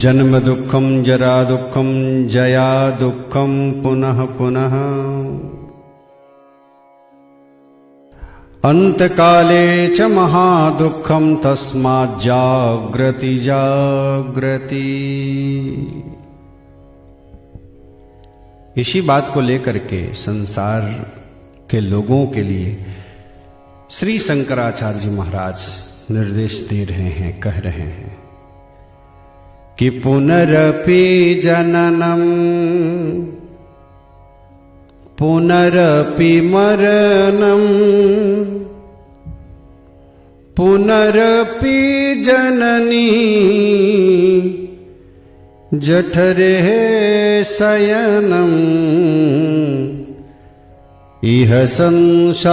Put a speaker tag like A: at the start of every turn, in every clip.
A: जन्म दुःखं जरा दुःखं जया दुःखं पुनः पुनः अंतकाले च महादुःखं तस्मात् जाग्रति जाग्रति। इसी बात को लेकर के संसार के लोगों के लिए श्री शंकराचार्य जी महाराज निर्देश दे रहे हैं, कह रहे हैं कि पुनरपि जननम पुनरपि मरणम पुनरपि जननी जठरे शयनम इह संसारे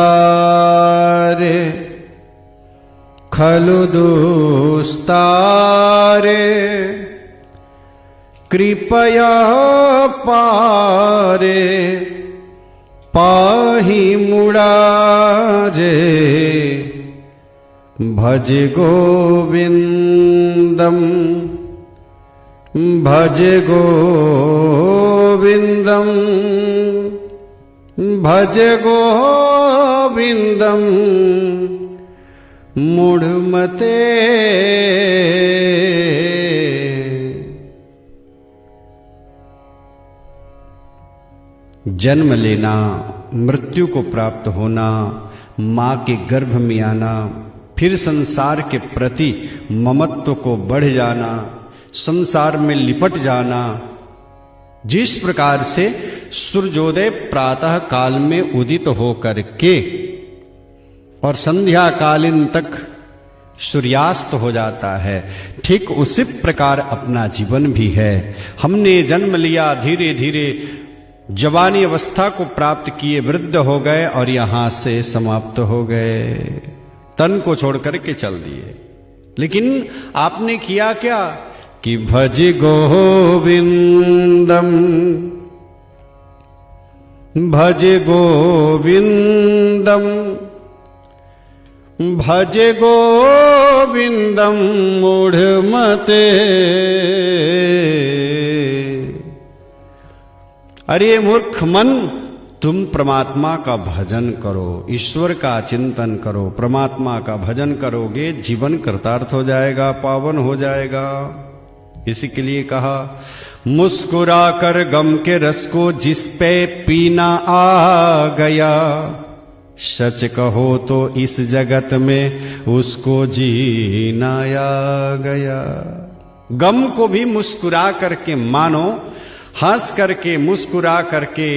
A: खलु दुस्तारे कृपया पारे पाहि मुरारे भज गोविंदम भज गोविंदम भज गोविंदम मूढ़मते। जन्म लेना, मृत्यु को प्राप्त होना, मां के गर्भ में आना, फिर संसार के प्रति ममत्व को बढ़ जाना, संसार में लिपट जाना, जिस प्रकार से सूर्योदय प्रातः काल में उदित होकर के और संध्या कालीन तक सूर्यास्त हो जाता है, ठीक उसी प्रकार अपना जीवन भी है। हमने जन्म लिया, धीरे धीरे जवानी अवस्था को प्राप्त किए, वृद्ध हो गए और यहां से समाप्त हो गए, तन को छोड़ करके चल दिए। लेकिन आपने किया क्या कि भज गोविंदम भज गोविंदम भज गोविंदम मूढ़मते। अरे मूर्ख मन, तुम परमात्मा का भजन करो, ईश्वर का चिंतन करो, परमात्मा का भजन करोगे, जीवन कृतार्थ हो जाएगा, पावन हो जाएगा। इसी के लिए कहा, मुस्कुरा कर गम के रस को जिस पे पीना आ गया, सच कहो तो इस जगत में उसको जीना आ गया। गम को भी मुस्कुरा करके मानो, हंस करके मुस्कुरा करके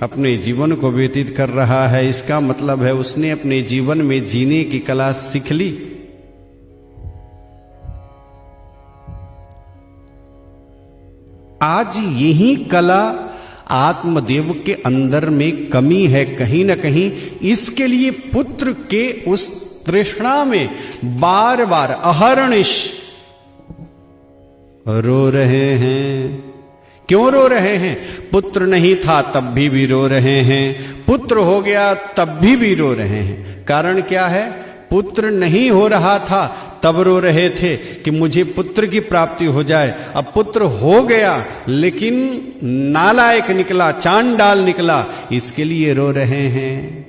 A: अपने जीवन को व्यतीत कर रहा है। इसका मतलब है उसने अपने जीवन में जीने की कला सीख ली। आज यही कला आत्मदेव के अंदर में कमी है कहीं न कहीं। इसके लिए पुत्र के उस तृष्णा में बार बार अहर्निश रो रहे हैं। क्यों रो रहे हैं? पुत्र नहीं था तब भी रो रहे हैं, पुत्र हो गया तब भी रो रहे हैं। कारण क्या है? पुत्र नहीं हो रहा था तब रो रहे थे कि मुझे पुत्र की प्राप्ति हो जाए। अब पुत्र हो गया लेकिन नालायक निकला, चांडाल निकला, इसके लिए रो रहे हैं।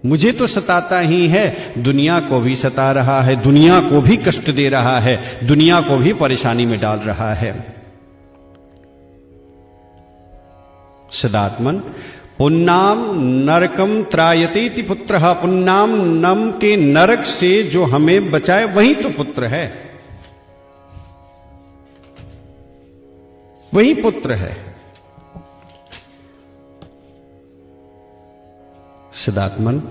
A: मुझे तो सताता ही है, दुनिया को भी सता रहा है, दुनिया को भी कष्ट दे रहा है, दुनिया को भी परेशानी में डाल रहा है। सदात्मन पुन्नाम नरकम त्रायतेति पुत्रः, पुन्नाम नम के नरक से जो हमें बचाए वही तो पुत्र है, वही पुत्र है। सदात्मन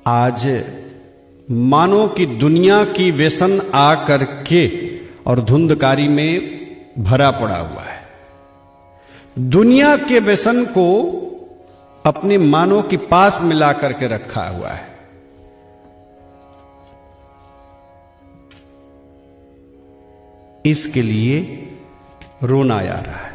A: आज मानो कि दुनिया की व्यसन आ करके और धुंधकारी में भरा पड़ा हुआ है। दुनिया के व्यसन को अपने मानव के पास मिला करके रखा हुआ है। इसके लिए रोना आ रहा है।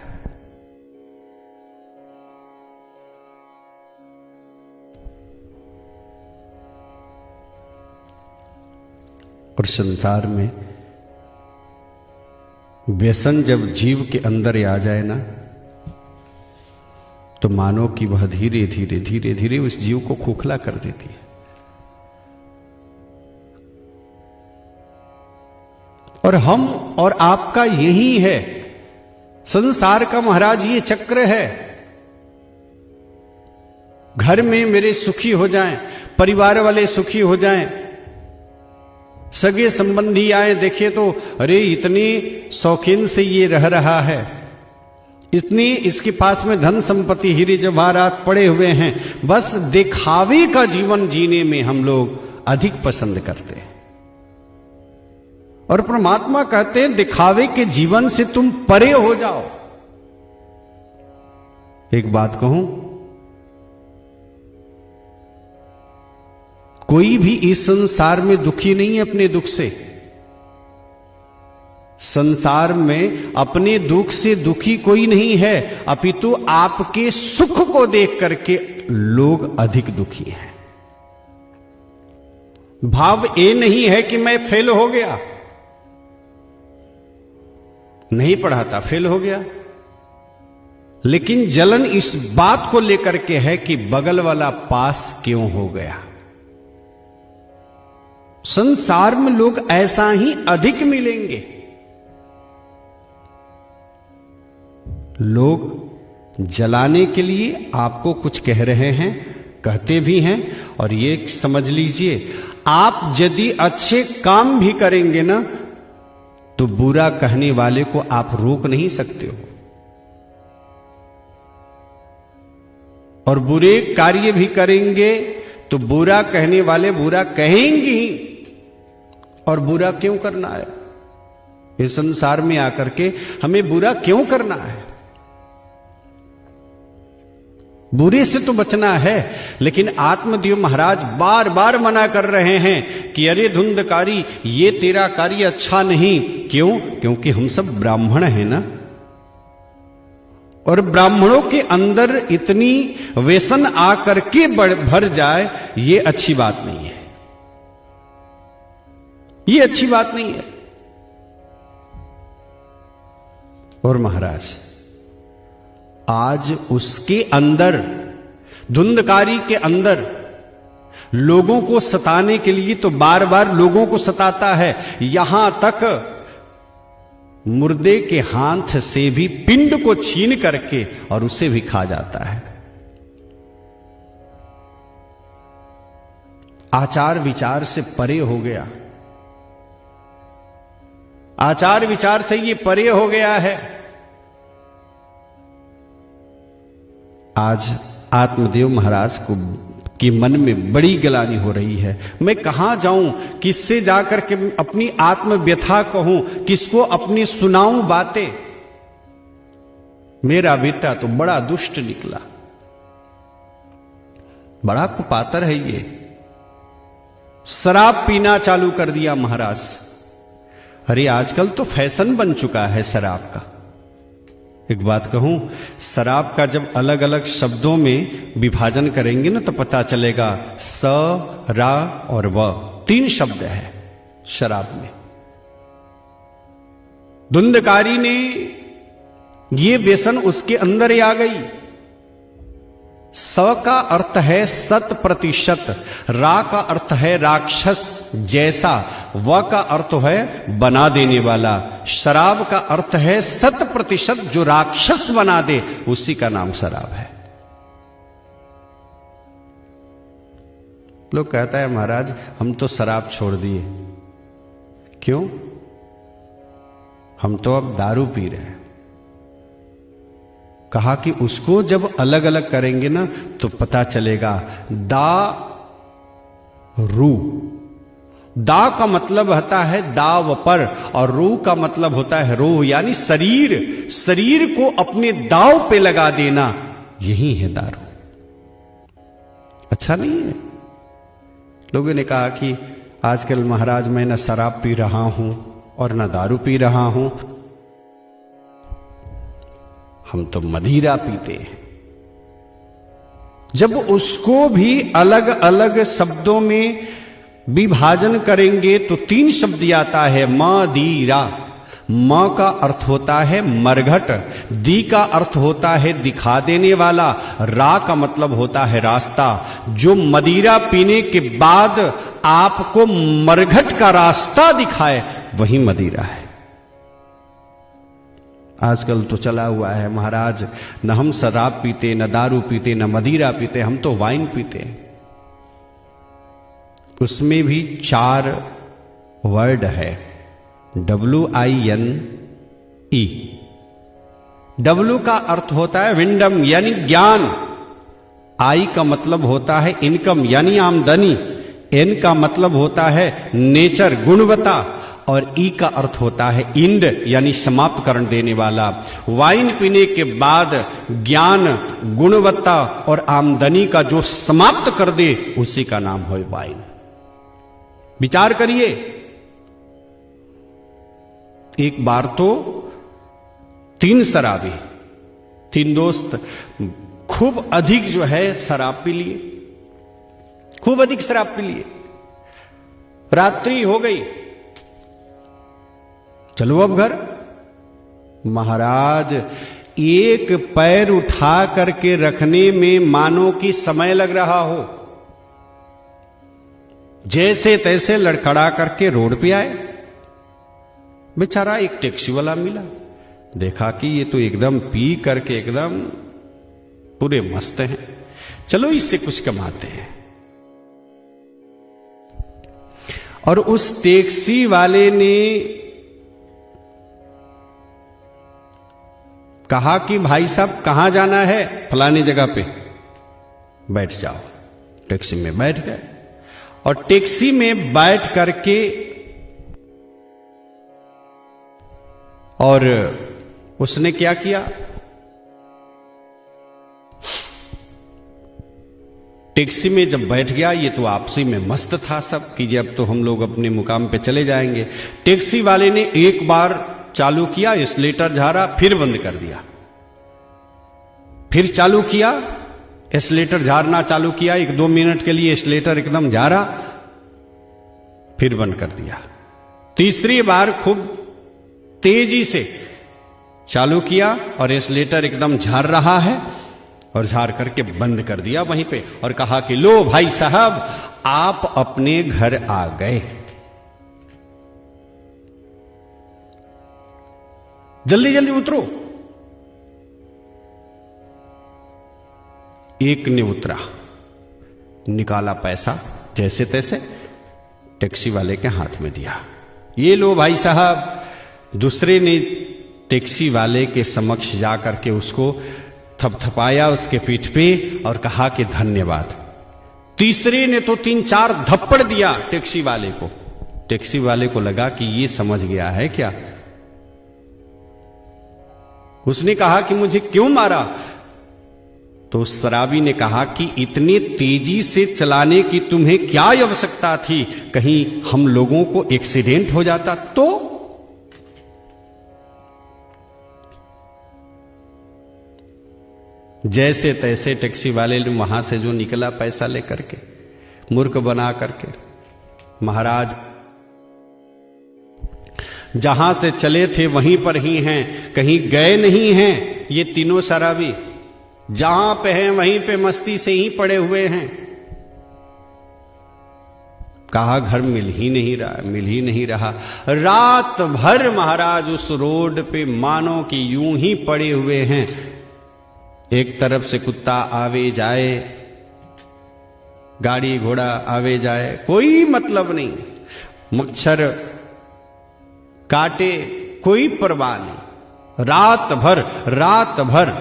A: और संसार में व्यसन जब जीव के अंदर आ जाए ना, तो मानो कि वह धीरे धीरे धीरे धीरे उस जीव को खोखला कर देती है। और हम और आपका यही है, संसार का महाराज ये चक्र है। घर में मेरे सुखी हो जाएं, परिवार वाले सुखी हो जाएं, सगे संबंधी आए, देखे तो अरे इतनी शौकीन से ये रह रहा है, इतनी इसके पास में धन संपत्ति हीरे जवाहरात पड़े हुए हैं। बस दिखावे का जीवन जीने में हम लोग अधिक पसंद करते हैं। और परमात्मा कहते हैं दिखावे के जीवन से तुम परे हो जाओ। एक बात कहूं, कोई भी इस संसार में दुखी नहीं है अपने दुख से। संसार में अपने दुख से दुखी कोई नहीं है, अपितु आपके सुख को देख करके लोग अधिक दुखी हैं। भाव ये नहीं है कि मैं फेल हो गया, नहीं पढ़ा था फेल हो गया, लेकिन जलन इस बात को लेकर के है कि बगल वाला पास क्यों हो गया। संसार में लोग ऐसा ही अधिक मिलेंगे। लोग जलाने के लिए आपको कुछ कह रहे हैं, कहते भी हैं, और ये समझ लीजिए आप यदि अच्छे काम भी करेंगे ना, तो बुरा कहने वाले को आप रोक नहीं सकते हो, और बुरे कार्य भी करेंगे तो बुरा कहने वाले बुरा कहेंगे ही। और बुरा क्यों करना है? इस संसार में आकर के हमें बुरा क्यों करना है? बुरे से तो बचना है, लेकिन आत्मदेव महाराज बार बार मना कर रहे हैं कि अरे धुंधकारी, ये तेरा कार्य अच्छा नहीं। क्यों? क्योंकि हम सब ब्राह्मण हैं ना, और ब्राह्मणों के अंदर इतनी व्यसन आकर के भर जाए, ये अच्छी बात नहीं है, ये अच्छी बात नहीं है। और महाराज आज उसके अंदर, धुंधकारी के अंदर, लोगों को सताने के लिए तो बार बार लोगों को सताता है, यहां तक मुर्दे के हाथ से भी पिंड को छीन करके और उसे भी खा जाता है। आचार विचार से परे हो गया, आचार विचार से ये परे हो गया है। आज आत्मदेव महाराज को के मन में बड़ी गलानी हो रही है। मैं कहां जाऊं, किससे जाकर के अपनी आत्म व्यथा कहूं, किसको अपनी सुनाऊं बातें। मेरा बेटा तो बड़ा दुष्ट निकला, बड़ा कुपातर है ये, शराब पीना चालू कर दिया महाराज। अरे आजकल तो फैशन बन चुका है शराब का। एक बात कहूं, शराब का जब अलग अलग शब्दों में विभाजन करेंगे ना, तो पता चलेगा स, रा और व, 3 शब्द है शराब में। धुंधकारी ने ये व्यसन उसके अंदर ही आ गई। स का अर्थ है 100%, रा का अर्थ है राक्षस जैसा, व का अर्थ है बना देने वाला। शराब का अर्थ है 100%, जो राक्षस बना दे, उसी का नाम शराब है। लोग कहता है महाराज हम तो शराब छोड़ दिए। क्यों? हम तो अब दारू पी रहे हैं। कहा कि उसको जब अलग अलग करेंगे ना, तो पता चलेगा। रू, दा का मतलब होता है दाव पर, और रू का मतलब होता है रोह, यानी शरीर। शरीर को अपने दाव पे लगा देना, यही है दारू। अच्छा नहीं है। लोगों ने कहा कि आजकल महाराज मैं न शराब पी रहा हूं और न दारू पी रहा हूं, हम तो मदिरा पीते हैं। जब उसको भी अलग अलग शब्दों में विभाजन करेंगे तो 3 शब्द आता है मदिरा। म का अर्थ होता है मरघट, दी का अर्थ होता है दिखा देने वाला, रा का मतलब होता है रास्ता। जो मदिरा पीने के बाद आपको मरघट का रास्ता दिखाए वही मदिरा है। आजकल तो चला हुआ है महाराज, न हम शराब पीते, न दारू पीते, न मदिरा पीते, हम तो वाइन पीते हैं। उसमें भी 4 वर्ड है, WINE। W का अर्थ होता है विंडम यानी ज्ञान, I का मतलब होता है इनकम यानी आमदनी, N का मतलब होता है नेचर गुणवत्ता, और ई का अर्थ होता है इंड यानी समाप्त कर देने वाला। वाइन पीने के बाद ज्ञान, गुणवत्ता और आमदनी का जो समाप्त कर दे उसी का नाम है वाइन। विचार करिए, एक बार तो 3 शराबी, 3 दोस्त खूब अधिक जो है शराब पी लिए, खूब अधिक शराब पी लिए। रात्रि हो गई, चलो अब घर। महाराज एक पैर उठा करके रखने में मानो कि समय लग रहा हो, जैसे तैसे लड़खड़ा करके रोड पे आए। बेचारा एक टैक्सी वाला मिला, देखा कि ये तो एकदम पी करके एकदम पूरे मस्त हैं, चलो इससे कुछ कमाते हैं। और उस टैक्सी वाले ने कहा कि भाई साहब कहां जाना है? फलानी जगह पे, बैठ जाओ। टैक्सी में बैठ गए और टैक्सी में बैठ करके और उसने क्या किया, टैक्सी में जब बैठ गया, ये तो आपसी में मस्त था सब कि जब तो हम लोग अपने मुकाम पे चले जाएंगे। टैक्सी वाले ने एक बार चालू किया, एक्सीलेटर झाड़ा, फिर बंद कर दिया, फिर चालू किया, एक्सीलेटर झाड़ना चालू किया, 1-2 मिनट के लिए एक्सीलेटर एकदम झाड़ा, फिर बंद कर दिया। तीसरी बार खूब तेजी से चालू किया और एक्सीलेटर एकदम झाड़ रहा है और झाड़ करके बंद कर दिया वहीं पे, और कहा कि लो भाई साहब आप अपने घर आ गए, जल्दी जल्दी उतरो। एक ने उतरा, निकाला पैसा जैसे तैसे, टैक्सी वाले के हाथ में दिया, ये लो भाई साहब। दूसरे ने टैक्सी वाले के समक्ष जाकर के उसको थपथपाया उसके पीठ पे और कहा कि धन्यवाद। तीसरे ने तो 3-4 धप्पड़ दिया टैक्सी वाले को। टैक्सी वाले को लगा कि ये समझ गया है क्या। उसने कहा कि मुझे क्यों मारा? तो शराबी ने कहा कि इतने तेजी से चलाने की तुम्हें क्या आवश्यकता थी, कहीं हम लोगों को एक्सीडेंट हो जाता तो। जैसे तैसे टैक्सी वाले ने वहां से जो निकला पैसा लेकर के, मूर्ख बना करके, महाराज जहां से चले थे वहीं पर ही हैं, कहीं गए नहीं हैं। ये तीनों शराबी जहां पे हैं वहीं पे मस्ती से ही पड़े हुए हैं। कहा घर मिल ही नहीं रहा, मिल ही नहीं रहा। रात भर महाराज उस रोड पे मानो कि यूं ही पड़े हुए हैं। एक तरफ से कुत्ता आवे जाए, गाड़ी घोड़ा आवे जाए, कोई मतलब नहीं, मच्छर काटे कोई परवाह नहीं। रात भर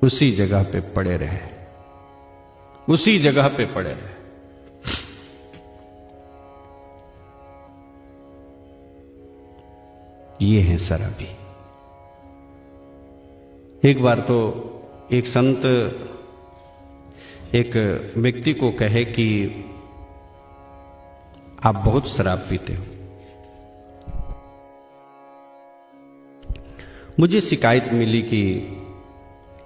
A: उसी जगह पे पड़े रहे, उसी जगह पे पड़े रहे। ये है शराबी। एक बार तो एक संत एक व्यक्ति को कहे कि आप बहुत शराब पीते हो, मुझे शिकायत मिली कि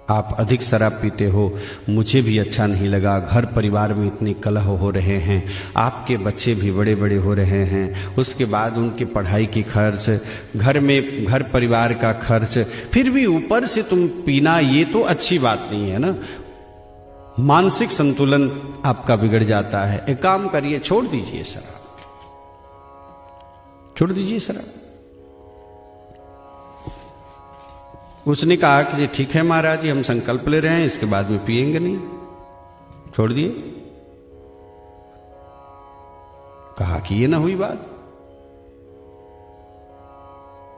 A: आप अधिक शराब पीते हो, मुझे भी अच्छा नहीं लगा। घर परिवार में इतने कलह हो रहे हैं, आपके बच्चे भी बड़े बड़े हो रहे हैं, उसके बाद उनकी पढ़ाई की खर्च, घर में घर परिवार का खर्च, फिर भी ऊपर से तुम पीना, ये तो अच्छी बात नहीं है ना। मानसिक संतुलन आपका बिगड़ जाता है। एक काम करिए, छोड़ दीजिए शराब, छोड़ दीजिए शराब। उसने कहा कि ठीक है महाराज जी, हम संकल्प ले रहे हैं, इसके बाद में पिएंगे नहीं। छोड़ दिए। कहा कि ये ना हुई बात।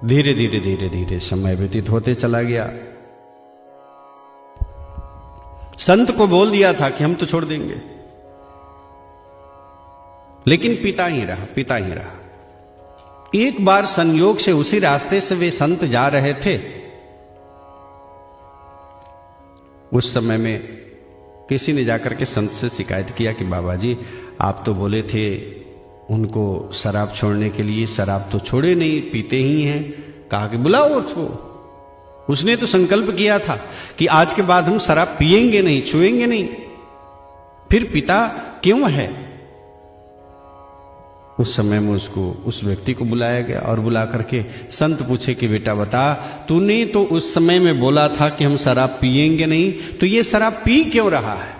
A: धीरे धीरे धीरे धीरे समय व्यतीत होते चला गया। संत को बोल दिया था कि हम तो छोड़ देंगे, लेकिन पिता ही रहा, पिता ही रहा। एक बार संयोग से उसी रास्ते से वे संत जा रहे थे। उस समय में किसी ने जाकर के संत से शिकायत किया कि बाबा जी, आप तो बोले थे उनको शराब छोड़ने के लिए, शराब तो छोड़े नहीं, पीते ही हैं। कहा कि बुलाओ उसको। उसने तो संकल्प किया था कि आज के बाद हम शराब पिएंगे नहीं, छुएंगे नहीं, फिर पिता क्यों है? उस समय में उसको, उस व्यक्ति को बुलाया गया और बुला करके संत पूछे कि बेटा बता, तूने तो उस समय में बोला था कि हम शराब पिएंगे नहीं, तो ये शराब पी क्यों रहा है?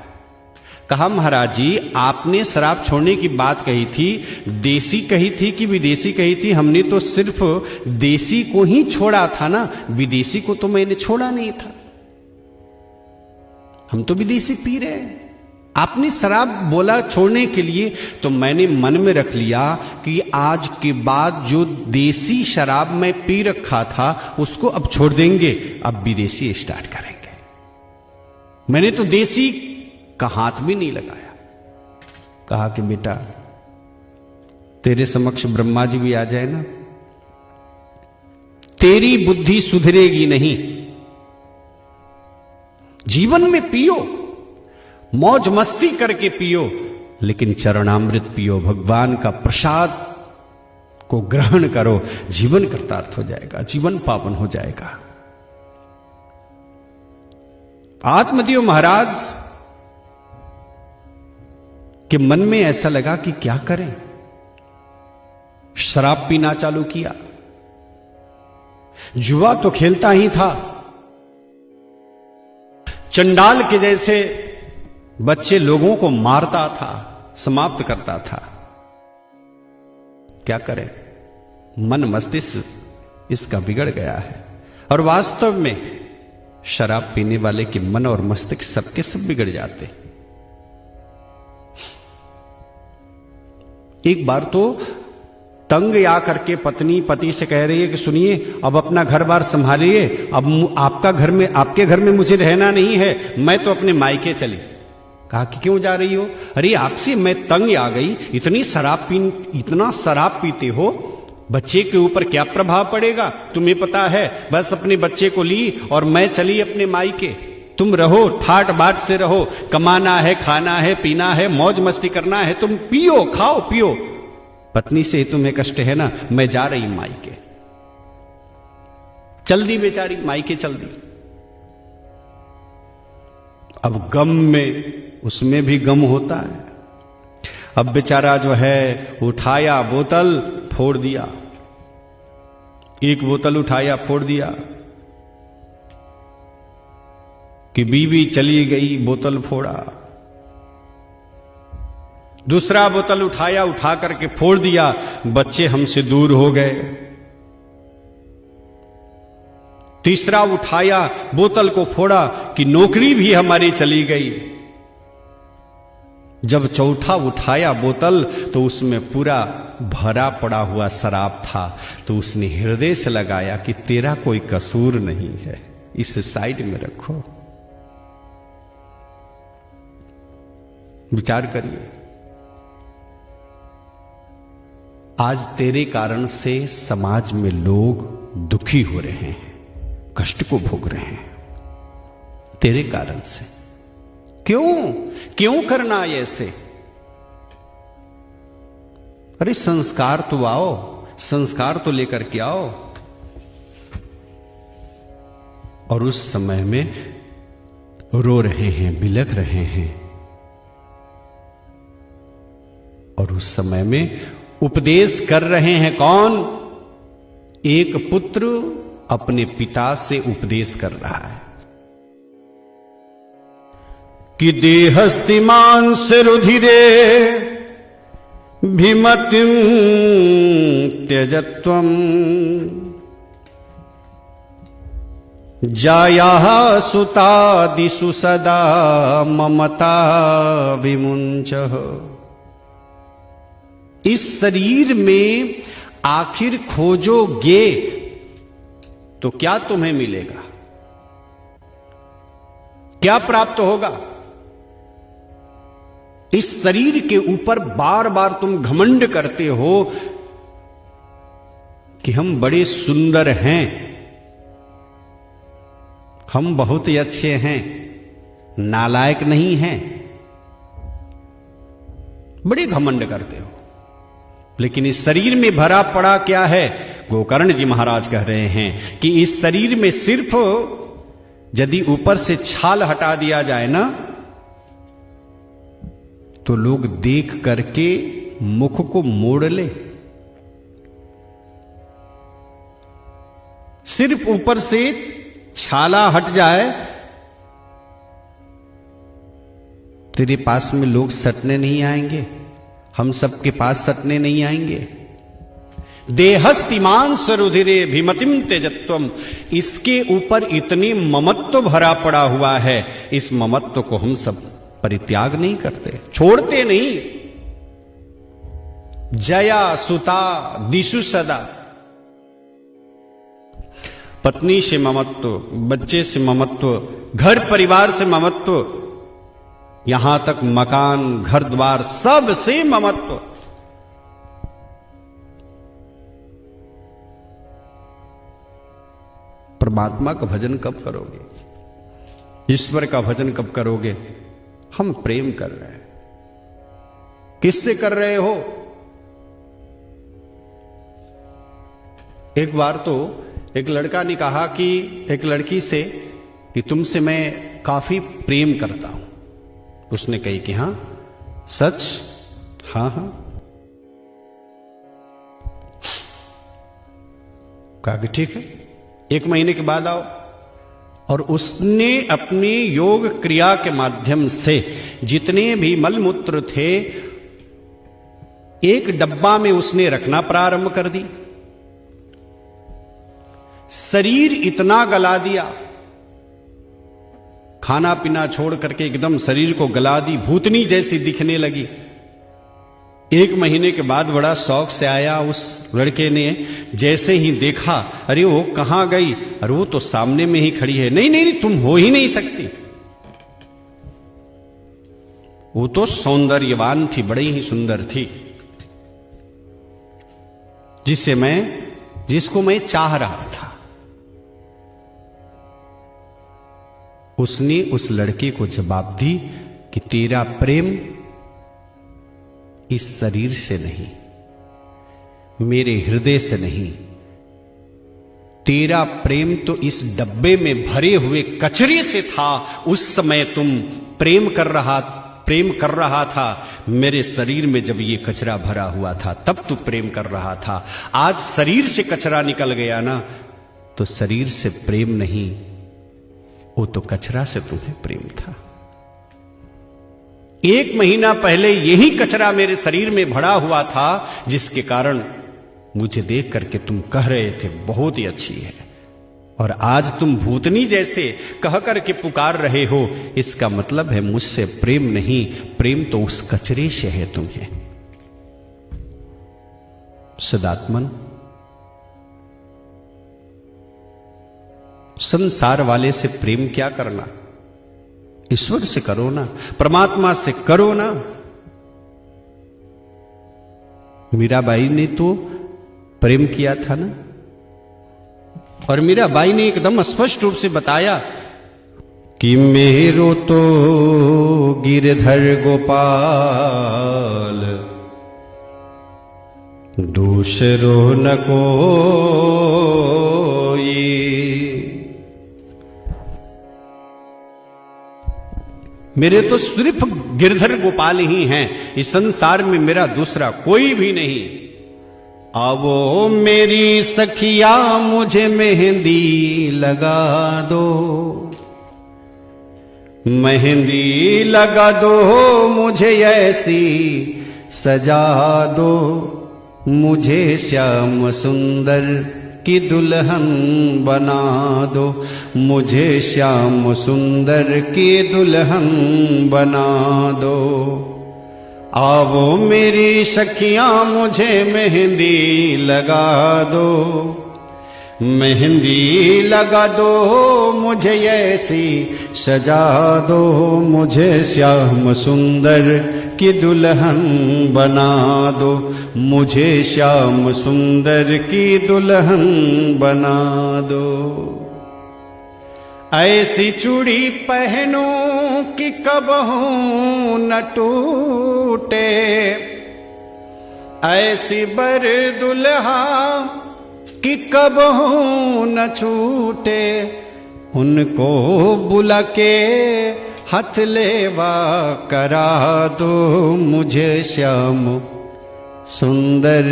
A: कहा महाराज जी, आपने शराब छोड़ने की बात कही थी, देसी कही थी कि विदेशी कही थी? हमने तो सिर्फ देसी को ही छोड़ा था ना, विदेशी को तो मैंने छोड़ा नहीं था। हम तो विदेशी पी रहे हैं। आपने शराब बोला छोड़ने के लिए, तो मैंने मन में रख लिया कि आज के बाद जो देसी शराब मैं पी रखा था उसको अब छोड़ देंगे, अब विदेशी स्टार्ट करेंगे। मैंने तो देसी का हाथ भी नहीं लगाया। कहा कि बेटा, तेरे समक्ष ब्रह्मा जी भी आ जाए ना, तेरी बुद्धि सुधरेगी नहीं। जीवन में पियो, मौज मस्ती करके पियो, लेकिन चरणामृत पियो, भगवान का प्रसाद को ग्रहण करो। जीवन कृतार्थ हो जाएगा, जीवन पावन हो जाएगा। आत्मदेव महाराज के मन में ऐसा लगा कि क्या करें। शराब पीना चालू किया। जुआ तो खेलता ही था, चंडाल के जैसे बच्चे लोगों को मारता था, समाप्त करता था। क्या करें, मन मस्तिष्क इसका बिगड़ गया है। और वास्तव में शराब पीने वाले के मन और मस्तिष्क सबके सब बिगड़ जाते। एक बार तो तंग आकर के पत्नी पति से कह रही है कि सुनिए, अब अपना घर बार संभालिए, अब आपके घर में मुझे रहना नहीं है, मैं तो अपने मायके चली। कहा कि क्यों जा रही हो? अरे आपसे मैं तंग आ गई, इतना शराब पीते हो, बच्चे के ऊपर क्या प्रभाव पड़ेगा तुम्हें पता है। बस अपने बच्चे को ली और मैं चली अपने मायके। तुम रहो, ठाट बाट से रहो, कमाना है, खाना है, पीना है, मौज मस्ती करना है, तुम पियो, खाओ पियो। पत्नी से तुम्हें कष्ट है ना, मैं जा रही मायके। चल दी बेचारी, मायके चल दी। अब गम में, उसमें भी गम होता है। अब बेचारा जो है उठाया बोतल, फोड़ दिया। एक बोतल उठाया, फोड़ दिया कि बीवी चली गई, बोतल फोड़ा। दूसरा बोतल उठाया, उठा करके फोड़ दिया, बच्चे हमसे दूर हो गए। तीसरा उठाया, बोतल को फोड़ा कि नौकरी भी हमारी चली गई। जब चौथा उठाया बोतल तो उसमें पूरा भरा पड़ा हुआ शराब था, तो उसने हृदय से लगाया कि तेरा कोई कसूर नहीं है, इसे साइड में रखो। विचार करिए, आज तेरे कारण से समाज में लोग दुखी हो रहे हैं, कष्ट को भोग रहे हैं तेरे कारण से। क्यों करना है ऐसे? अरे संस्कार तो आओ, संस्कार तो लेकर के आओ। और उस समय में रो रहे हैं, बिलख रहे हैं। और उस समय में उपदेश कर रहे हैं कौन? एक पुत्र अपने पिता से उपदेश कर रहा है कि देहस्ति मांस रुधिरे भीमतिं त्यजत्वम् जायाः सुतादिषु सदा ममता विमुंचः। इस शरीर में आखिर खोजोगे तो क्या तुम्हें मिलेगा? क्या प्राप्त होगा? इस शरीर के ऊपर बार बार तुम घमंड करते हो कि हम बड़े सुंदर हैं, हम बहुत ही अच्छे हैं, नालायक नहीं हैं, बड़े घमंड करते हो। लेकिन इस शरीर में भरा पड़ा क्या है? गोकर्ण जी महाराज कह रहे हैं कि इस शरीर में सिर्फ यदि ऊपर से छाल हटा दिया जाए ना, तो लोग देख करके मुख को मोड़ ले। सिर्फ ऊपर से छाला हट जाए, तेरे पास में लोग सटने नहीं आएंगे, हम सबके पास सटने नहीं आएंगे। देहस्ति मांस रुधिरे भीमतिं त्यजत्वम्, इसके ऊपर इतनी ममत्व भरा पड़ा हुआ है, इस ममत्व को हम सब परित्याग नहीं करते, छोड़ते नहीं। जया सुता दिशु सदा, पत्नी से ममत्व, बच्चे से ममत्व, घर परिवार से ममत्व, यहां तक मकान घर द्वार सब से ममत्व। परमात्मा का भजन कब करोगे? ईश्वर का भजन कब करोगे? हम प्रेम कर रहे हैं, किससे कर रहे हो? एक बार तो एक लड़का ने कहा कि एक लड़की से कि तुमसे मैं काफी प्रेम करता हूं। उसने कही कि हां सच? हां हां। कहा कि ठीक है, 1 महीने के बाद आओ। और उसने अपनी योग क्रिया के माध्यम से जितने भी मलमूत्र थे एक डब्बा में उसने रखना प्रारंभ कर दी। शरीर इतना गला दिया, खाना पीना छोड़ करके एकदम शरीर को गला दी, भूतनी जैसी दिखने लगी। 1 महीने के बाद बड़ा शौक से आया उस लड़के ने, जैसे ही देखा, अरे वो कहां गई? अरे वो तो सामने में ही खड़ी है। नहीं नहीं, तुम हो ही नहीं सकती, वो तो सौंदर्यवान थी, बड़ी ही सुंदर थी, जिसको मैं चाह रहा था। उसने उस लड़के को जवाब दी कि तेरा प्रेम इस शरीर से नहीं, मेरे हृदय से नहीं, तेरा प्रेम तो इस डब्बे में भरे हुए कचरे से था। उस समय तुम प्रेम कर रहा था, मेरे शरीर में जब ये कचरा भरा हुआ था तब तू प्रेम कर रहा था। आज शरीर से कचरा निकल गया ना, तो शरीर से प्रेम नहीं, वो तो कचरा से तुम्हें प्रेम था। 1 महीना पहले यही कचरा मेरे शरीर में भरा हुआ था, जिसके कारण मुझे देख करके तुम कह रहे थे बहुत ही अच्छी है, और आज तुम भूतनी जैसे कह करके पुकार रहे हो। इसका मतलब है मुझसे प्रेम नहीं, प्रेम तो उस कचरे से है तुम्हें। सदात्मन, संसार वाले से प्रेम क्या करना? ईश्वर से करो ना, परमात्मा से करो ना। मीराबाई ने तो प्रेम किया था ना, और मीराबाई ने एकदम स्पष्ट रूप से बताया कि मेरो तो गिरधर गोपाल दूसरो न कोई। मेरे तो सिर्फ गिरधर गोपाल ही हैं, इस संसार में मेरा दूसरा कोई भी नहीं। आवो मेरी सखिया मुझे मेहंदी लगा दो, मेहंदी लगा दो मुझे ऐसी सजा दो, मुझे श्याम सुंदर की दुल्हन बना दो, मुझे श्याम सुंदर की दुल्हन बना दो। आवो मेरी सखियां मुझे मेहंदी लगा दो, मेहंदी लगा दो मुझे ऐसी सजा दो, मुझे श्याम सुंदर की दुल्हन बना दो, मुझे श्याम सुंदर की दुल्हन बना दो। ऐसी चूड़ी पहनो कि कबहू न टूटे, ऐसी बर दुल्हा कि कबहू न छूटे, उनको बुला के हाथ लेवा करा दो, मुझे श्याम सुंदर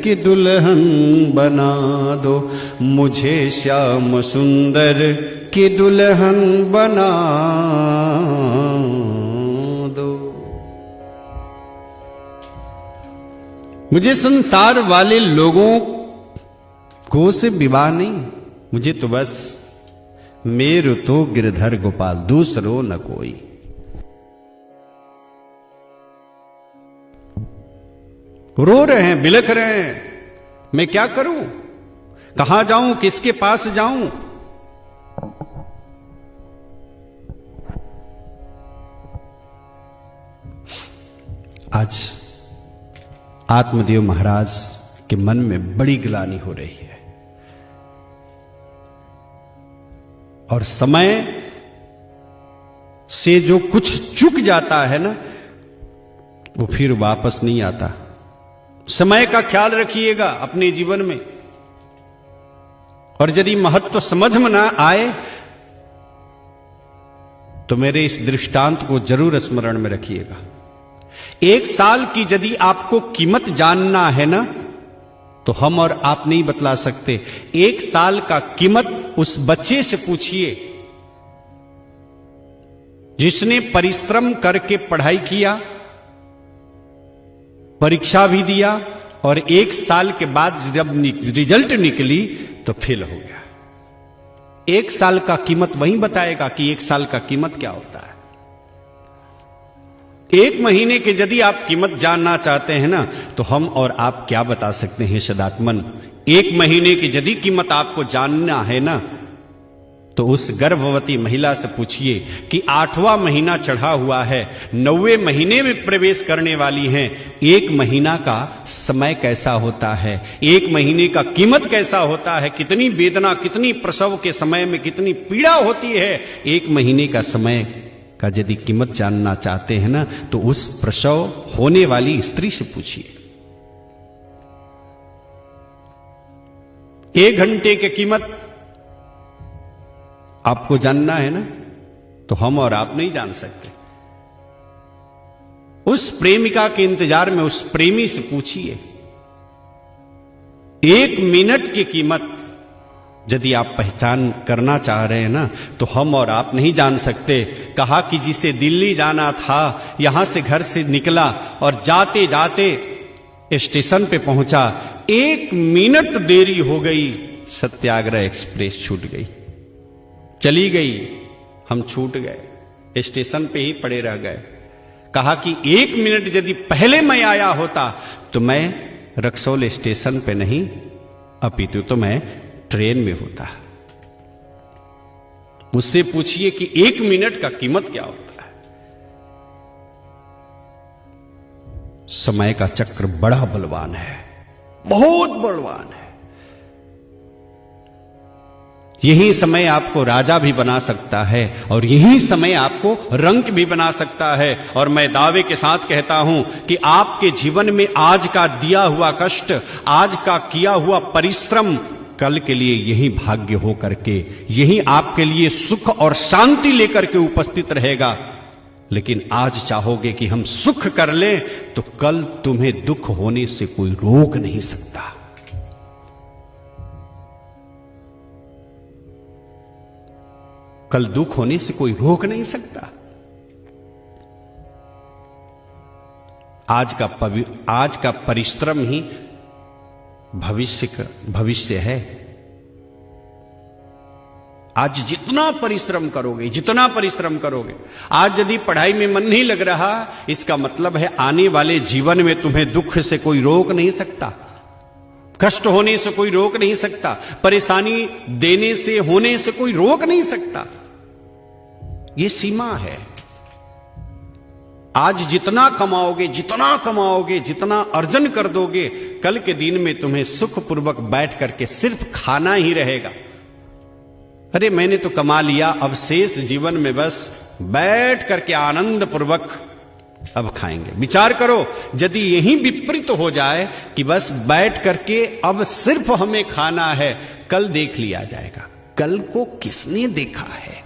A: की दुल्हन बना दो, मुझे श्याम सुंदर की दुल्हन बना दो। मुझे संसार वाले लोगों को से विवाह नहीं, मुझे तो बस मेरु तो गिरधर गोपाल, दूसरो न कोई। रो रहे हैं, बिलख रहे हैं, मैं क्या करूं, कहां जाऊं, किसके पास जाऊं। आज आत्मदेव महाराज के मन में बड़ी ग्लानि हो रही है और समय से जो कुछ चुक जाता है ना, वो फिर वापस नहीं आता। समय का ख्याल रखिएगा अपने जीवन में, और यदि महत्व समझ में ना आए तो मेरे इस दृष्टांत को जरूर स्मरण में रखिएगा। 1 साल की यदि आपको कीमत जानना है ना, तो हम और आप नहीं बतला सकते। 1 साल का कीमत उस बच्चे से पूछिए जिसने परिश्रम करके पढ़ाई किया, परीक्षा भी दिया, और 1 साल के बाद जब रिजल्ट निकली तो फेल हो गया। 1 साल का कीमत वही बताएगा कि 1 साल का कीमत क्या होता है। 1 महीने के यदि आप कीमत जानना चाहते हैं ना, तो हम और आप क्या बता सकते हैं सदात्मन। 1 महीने की यदि कीमत आपको जानना है ना, तो उस गर्भवती महिला से पूछिए कि 8वां महीना चढ़ा हुआ है, 9वें महीने में प्रवेश करने वाली हैं, 1 महीना का समय कैसा होता है, 1 महीने का कीमत कैसा होता है, कितनी वेदना, कितनी प्रसव के समय में कितनी पीड़ा होती है। 1 महीने का समय का यदि कीमत जानना चाहते हैं ना, तो उस प्रसव होने वाली स्त्री से पूछिए। 1 घंटे की कीमत आपको जानना है ना, तो हम और आप नहीं जान सकते। उस प्रेमिका के इंतजार में उस प्रेमी से पूछिए। 1 मिनट की कीमत यदि आप पहचान करना चाह रहे हैं ना, तो हम और आप नहीं जान सकते। कहा कि जिसे दिल्ली जाना था, यहां से घर से निकला और जाते जाते स्टेशन पे पहुंचा, 1 मिनट देरी हो गई, सत्याग्रह एक्सप्रेस छूट गई, चली गई, हम छूट गए, स्टेशन पे ही पड़े रह गए। कहा कि 1 मिनट यदि पहले मैं आया होता तो मैं रक्सौल स्टेशन पे नहीं, अपितु तो मैं ट्रेन में होता। मुझसे पूछिए कि 1 मिनट का कीमत क्या होता है। समय का चक्र बड़ा बलवान है, बहुत बलवान है। यही समय आपको राजा भी बना सकता है और यही समय आपको रंक भी बना सकता है। और मैं दावे के साथ कहता हूं कि आपके जीवन में आज का दिया हुआ कष्ट, आज का किया हुआ परिश्रम कल के लिए यही भाग्य हो करके, यही आपके लिए सुख और शांति लेकर के उपस्थित रहेगा। लेकिन आज चाहोगे कि हम सुख कर लें, तो कल तुम्हें दुख होने से कोई रोक नहीं सकता। कल दुख होने से कोई रोक नहीं सकता। आज का परिश्रम ही भविष्य है। आज जितना परिश्रम करोगे, आज यदि पढ़ाई में मन नहीं लग रहा, इसका मतलब है आने वाले जीवन में तुम्हें दुख से कोई रोक नहीं सकता, कष्ट होने से कोई रोक नहीं सकता, परेशानी देने से होने से कोई रोक नहीं सकता। ये सीमा है। आज जितना कमाओगे, जितना अर्जन कर दोगे, कल के दिन में तुम्हें सुखपूर्वक बैठ करके सिर्फ खाना ही रहेगा। अरे मैंने तो कमा लिया, अब शेष जीवन में बस बैठ करके आनंद पूर्वक अब खाएंगे। विचार करो, यदि यही विपरीत हो जाए कि बस बैठ करके अब सिर्फ हमें खाना है, कल देख लिया जाएगा। कल को किसने देखा है?